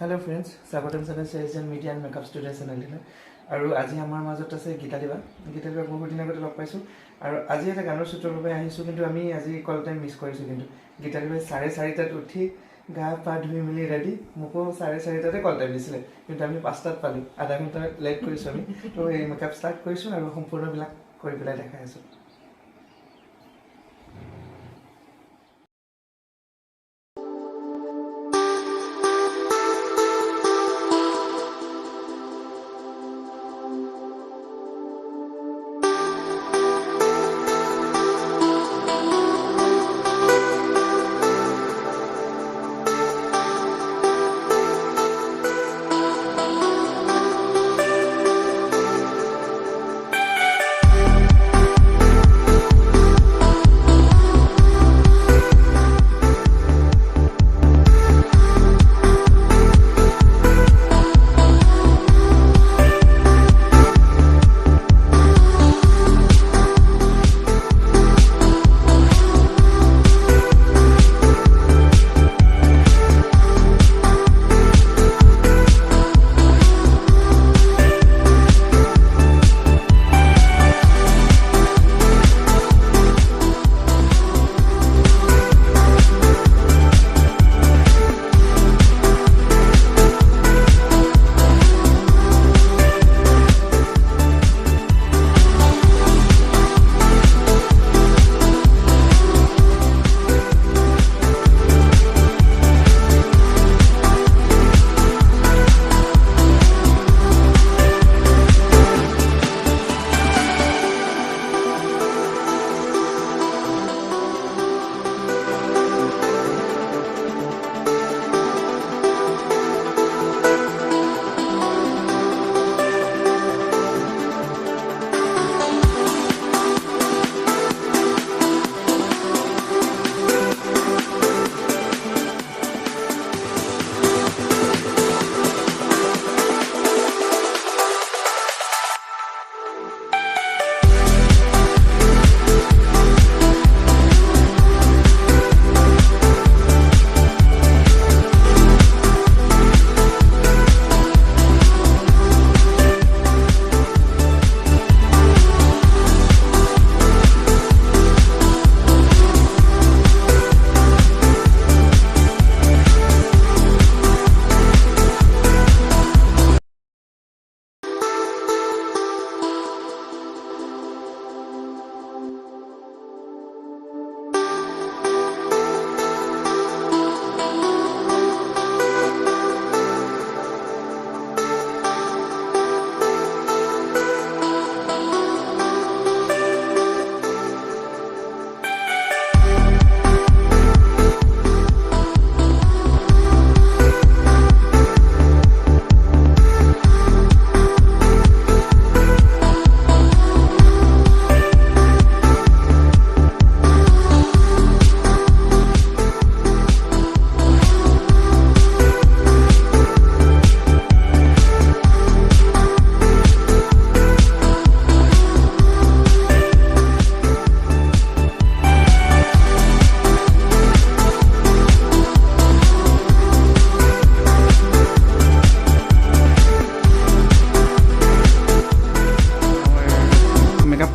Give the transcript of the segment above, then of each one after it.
Hello friends, Sabatam Sana Session Media and Makeup Studio channel ile aru aji amar majot ase Gita Diba bahut din agote log paisu aru aji eta gaনৰ সূত্ৰৰ বাবে আহিছো কিন্তু আমি আজি কল time miss কৰিছো কিন্তু Gita Diba 4:30 টাত উঠি গা পা ধুই মিলি ৰেডি মুকো 4:30 টাতে কল টাইম দিছিলে কিন্তু আমি 5 টাত পালো আধা ঘন্টা লেট কৰিছো আমি তো এই মেকআপ স্টাৰ্ট কৰিছো আৰু সম্পূৰ্ণ বিলাক কৰি পেলাই দেখাই আছো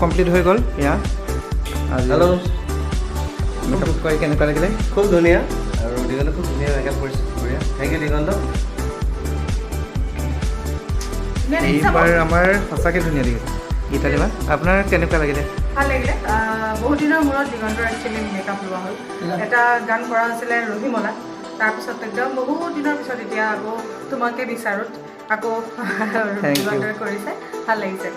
কমপ্লিট হৈ গল ইয়া হেল্ল' মেকআপ কৰি কেনেকুৱা লাগিলে খুব ধুনীয়া আৰু দিগন্ত খুব ধুনীয়া মেকআপ কৰিছে বঢ়িয়া থেংক ইউ দিগন্ত এইবাৰ আমাৰ সঁচাকৈ ধুনীয়া লাগিছে গীতা দিবা আপোনাৰ কেনেকুৱা লাগিলে ভাল লাগিলে বহুত দিনৰ মূৰত দিগন্তৰ একচুৱেলি মেকআপ লোৱা হ'ল এটা গান কৰা হৈছিলে ৰহিমলা তাৰপিছত একদম বহুত দিনৰ পিছত এতিয়া আকৌ তোমাকে বিচাৰোঁ আকৌ দিগন্তৰে কৰিছে ভাল লাগিছে